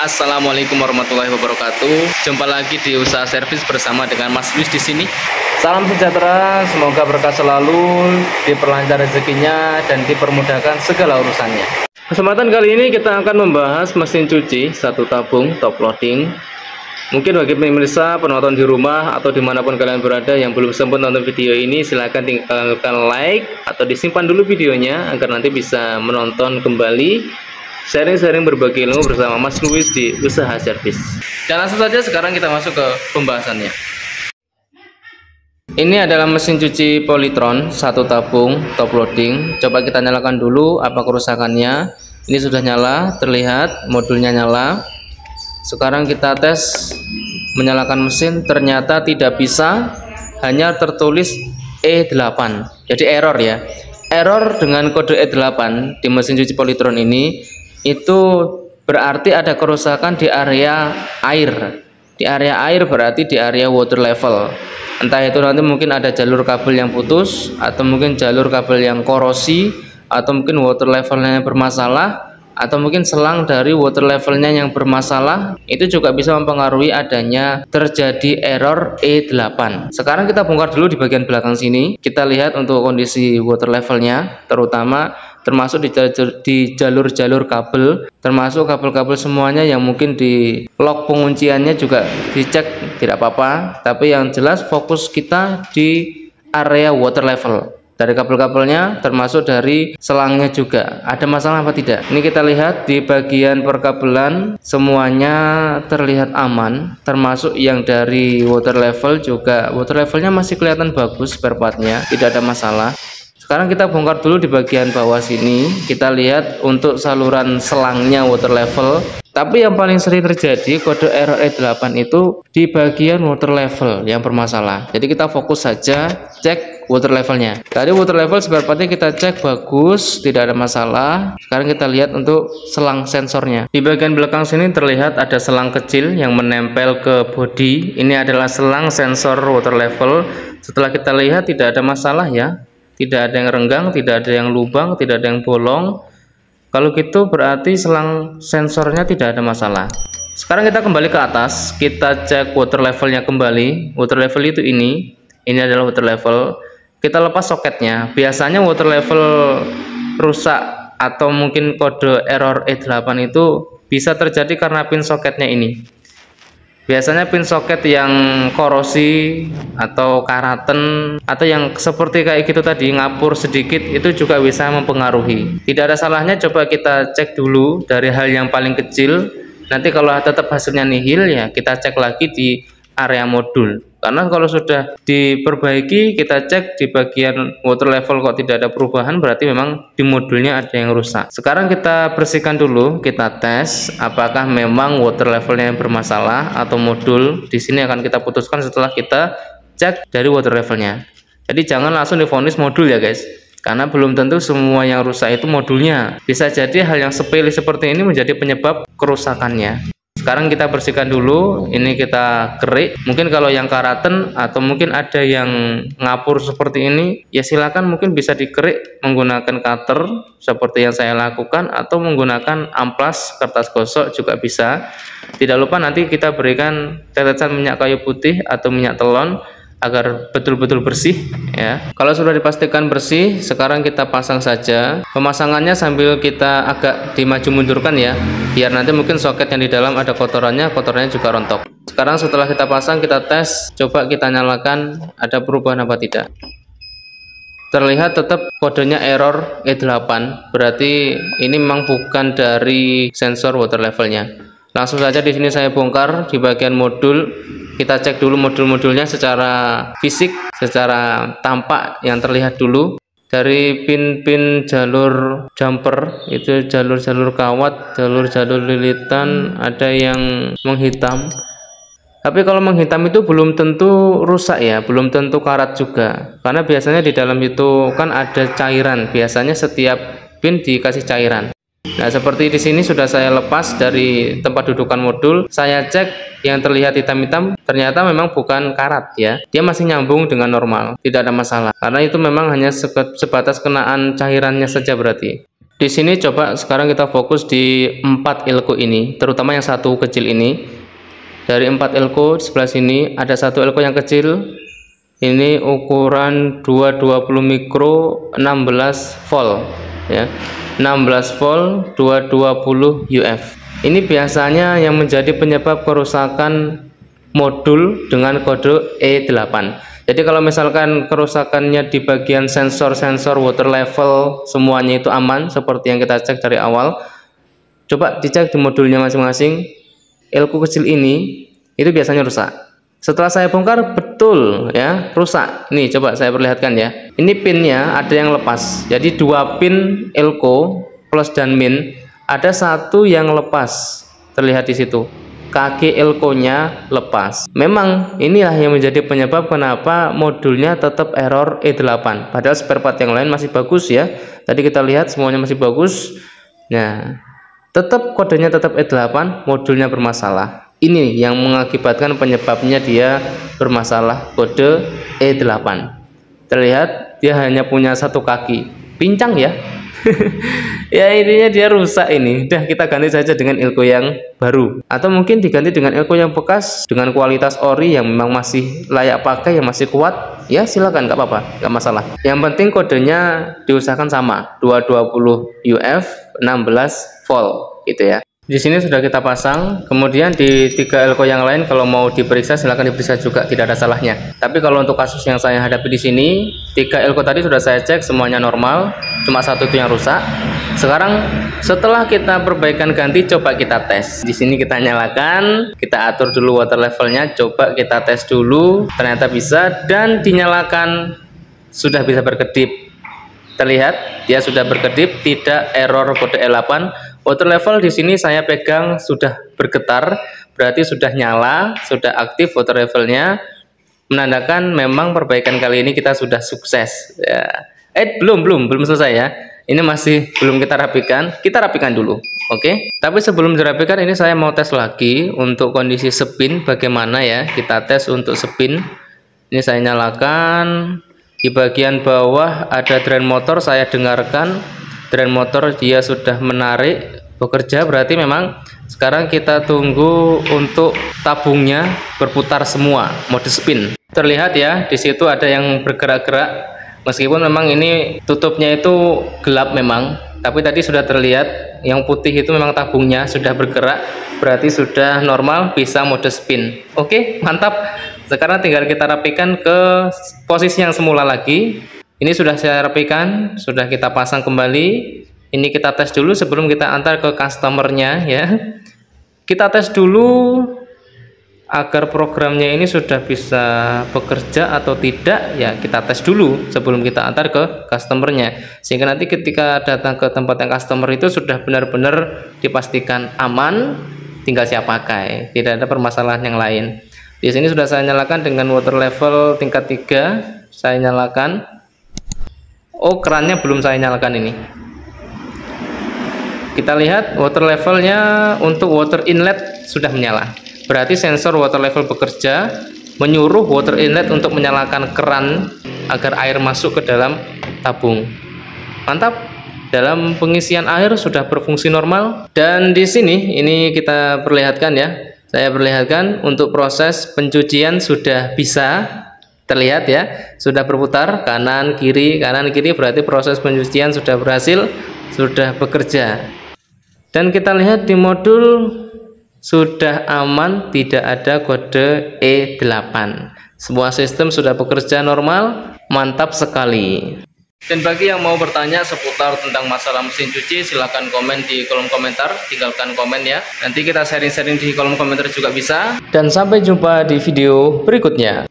Assalamualaikum warahmatullahi wabarakatuh. Jumpa lagi di usaha servis bersama dengan Mas Luis di sini. Salam sejahtera, semoga berkah selalu, diperlancar rezekinya dan dipermudahkan segala urusannya. Kesempatan kali ini kita akan membahas mesin cuci satu tabung top loading. Mungkin bagi pemirsa penonton di rumah atau dimanapun kalian berada yang belum sempat nonton video ini, silahkan tinggalkan like atau disimpan dulu videonya agar nanti bisa menonton kembali, sharing-sharing berbagi ilmu bersama Mas Luis di usaha servis. Dan langsung saja sekarang kita masuk ke pembahasannya. Ini adalah mesin cuci Polytron satu tabung top loading. Coba kita nyalakan dulu apa kerusakannya. Ini sudah nyala, terlihat modulnya nyala. Sekarang kita tes menyalakan mesin, ternyata tidak bisa, hanya tertulis E8. Jadi error ya. Error dengan kode E8 di mesin cuci Polytron ini itu berarti ada kerusakan di area air. Di area air berarti di area water level. Entah itu nanti mungkin ada jalur kabel yang putus, atau mungkin jalur kabel yang korosi, atau mungkin water levelnya yang bermasalah, atau mungkin selang dari water levelnya yang bermasalah. Itu juga bisa mempengaruhi adanya terjadi error E8. Sekarang kita bongkar dulu di bagian belakang sini. Kita lihat untuk kondisi water levelnya, terutama termasuk di jalur-jalur kabel, termasuk kabel-kabel semuanya yang mungkin di lock pengunciannya juga dicek, tidak apa-apa. Tapi yang jelas fokus kita di area water level. Dari kabel-kabelnya termasuk dari selangnya juga ada masalah apa tidak. Ini kita lihat di bagian perkabelan semuanya terlihat aman, termasuk yang dari water level juga water levelnya masih kelihatan bagus, spare partnya tidak ada masalah. Sekarang kita bongkar dulu di bagian bawah sini. Kita lihat untuk saluran selangnya water level. Tapi yang paling sering terjadi kode error E8 itu di bagian water level yang bermasalah. Jadi kita fokus saja cek water levelnya. Tadi water level spare partnya kita cek bagus, tidak ada masalah. Sekarang kita lihat untuk selang sensornya. Di bagian belakang sini terlihat ada selang kecil yang menempel ke bodi. Ini adalah selang sensor water level. Setelah kita lihat tidak ada masalah ya. Tidak ada yang renggang, tidak ada yang lubang, tidak ada yang bolong. Kalau gitu berarti selang sensornya tidak ada masalah. Sekarang kita kembali ke atas, kita cek water levelnya kembali. Water level itu ini adalah water level. Kita lepas soketnya. Biasanya water level rusak atau mungkin kode error E8 itu bisa terjadi karena pin soketnya ini. Biasanya pin soket yang korosi atau karaten atau yang seperti kayak gitu tadi ngapur sedikit itu juga bisa mempengaruhi. Tidak ada salahnya coba kita cek dulu dari hal yang paling kecil. Nanti kalau tetap hasilnya nihil ya kita cek lagi di area modul. Karena kalau sudah diperbaiki, kita cek di bagian water level kok tidak ada perubahan, berarti memang di modulnya ada yang rusak. Sekarang kita bersihkan dulu, kita tes apakah memang water levelnya yang bermasalah atau modul. Di sini akan kita putuskan setelah kita cek dari water levelnya. Jadi jangan langsung divonis modul ya guys. Karena belum tentu semua yang rusak itu modulnya. Bisa jadi hal yang sepele seperti ini menjadi penyebab kerusakannya. Sekarang kita bersihkan dulu, ini kita kerik. Mungkin kalau yang karaten atau mungkin ada yang ngapur seperti ini, ya silakan mungkin bisa dikerik menggunakan cutter seperti yang saya lakukan, atau menggunakan amplas kertas gosok juga bisa. Tidak lupa nanti kita berikan tetesan minyak kayu putih atau minyak telon agar betul-betul bersih ya. Kalau sudah dipastikan bersih, sekarang kita pasang saja. Pemasangannya sambil kita agak dimaju mundurkan ya, biar nanti mungkin soket yang di dalam ada kotorannya juga rontok. Sekarang setelah kita pasang, kita tes, coba kita nyalakan ada perubahan apa tidak. Terlihat tetap kodenya error E8, berarti ini memang bukan dari sensor water levelnya. Langsung saja di sini saya bongkar di bagian modul. Kita cek dulu modul-modulnya secara fisik, secara tampak yang terlihat dulu. Dari pin-pin jalur jumper, itu jalur-jalur kawat, jalur-jalur lilitan, ada yang menghitam. Tapi kalau menghitam itu belum tentu rusak ya, belum tentu karat juga. Karena biasanya di dalam itu kan ada cairan, biasanya setiap pin dikasih cairan. Nah, seperti di sini sudah saya lepas dari tempat dudukan modul, saya cek yang terlihat hitam-hitam, ternyata memang bukan karat ya. Dia masih nyambung dengan normal, tidak ada masalah. Karena itu memang hanya sebatas kenaan cairannya saja berarti. Di sini coba sekarang kita fokus di 4 elko ini, terutama yang satu kecil ini. Dari 4 elko di sebelah sini ada satu elko yang kecil. Ini ukuran 220 mikro 16 volt ya. 16 volt 220 UF. Ini biasanya yang menjadi penyebab kerusakan modul dengan kode E8. Jadi kalau misalkan kerusakannya di bagian sensor water level semuanya itu aman seperti yang kita cek dari awal, coba dicek di modulnya masing-masing. Elko kecil ini itu biasanya rusak. Setelah saya bongkar, betul ya, rusak. Nih coba saya perlihatkan ya. Ini pinnya ada yang lepas. Jadi 2 pin elko plus dan min, ada satu yang lepas. Terlihat di situ. Kaki elko-nya lepas. Memang inilah yang menjadi penyebab kenapa modulnya tetap error E8. Padahal spare part yang lain masih bagus ya. Tadi kita lihat semuanya masih bagus. Nah, tetap kodenya tetap E8, modulnya bermasalah. Ini yang mengakibatkan penyebabnya dia bermasalah kode E8. Terlihat dia hanya punya satu kaki. Pincang ya. Ya intinya dia rusak ini. Udah kita ganti saja dengan elko yang baru, atau mungkin diganti dengan elko yang bekas dengan kualitas ori yang memang masih layak pakai, yang masih kuat. Ya silakan, nggak apa-apa, nggak masalah. Yang penting kodenya diusahakan sama 220 UF 16 volt gitu ya. Di sini sudah kita pasang. Kemudian di 3 elko yang lain kalau mau diperiksa silahkan diperiksa juga, tidak ada salahnya. Tapi kalau untuk kasus yang saya hadapi di sini, 3 elko tadi sudah saya cek semuanya normal, cuma satu itu yang rusak. Sekarang setelah kita perbaikan ganti, coba kita tes. Di sini kita nyalakan, kita atur dulu water levelnya, coba kita tes dulu. Ternyata bisa dan dinyalakan sudah bisa berkedip. Terlihat dia sudah berkedip, tidak error kode E8. Water level di sini saya pegang sudah bergetar, berarti sudah nyala, sudah aktif water levelnya, menandakan memang perbaikan kali ini kita sudah sukses. Ya. Belum selesai ya. Ini masih belum kita rapikan dulu. Oke. Tapi sebelum dirapikan ini saya mau tes lagi untuk kondisi spin bagaimana ya. Kita tes untuk spin. Ini saya nyalakan. Di bagian bawah ada drain motor, saya dengarkan. Drain motor dia sudah menarik bekerja, berarti memang sekarang kita tunggu untuk tabungnya berputar semua mode spin. Terlihat ya di situ ada yang bergerak-gerak, meskipun memang ini tutupnya itu gelap memang, tapi tadi sudah terlihat yang putih itu memang tabungnya sudah bergerak, berarti sudah normal, bisa mode spin. Oke, mantap. Sekarang tinggal kita rapikan ke posisi yang semula lagi. Ini sudah saya rapikan, sudah kita pasang kembali. Ini kita tes dulu sebelum kita antar ke customernya ya. Kita tes dulu agar programnya ini sudah bisa bekerja atau tidak ya. Kita tes dulu sebelum kita antar ke customernya, sehingga nanti ketika datang ke tempat yang customer itu sudah benar-benar dipastikan aman, tinggal siap pakai, tidak ada permasalahan yang lain. Di sini sudah saya nyalakan dengan water level tingkat 3. Saya nyalakan. Oh, kerannya belum saya nyalakan ini. Kita lihat water levelnya untuk water inlet sudah menyala. Berarti sensor water level bekerja, menyuruh water inlet untuk menyalakan keran agar air masuk ke dalam tabung. Mantap. Dalam pengisian air sudah berfungsi normal. Dan di sini ini kita perlihatkan ya. Saya perlihatkan untuk proses pencucian sudah bisa. Terlihat ya, sudah berputar kanan kiri, berarti proses pencucian sudah berhasil, sudah bekerja. Dan kita lihat di modul sudah aman, tidak ada kode E8. Semua sistem sudah bekerja normal, mantap sekali. Dan bagi yang mau bertanya seputar tentang masalah mesin cuci, silahkan komen di kolom komentar, tinggalkan komen ya. Nanti kita sharing-sharing di kolom komentar juga bisa. Dan sampai jumpa di video berikutnya.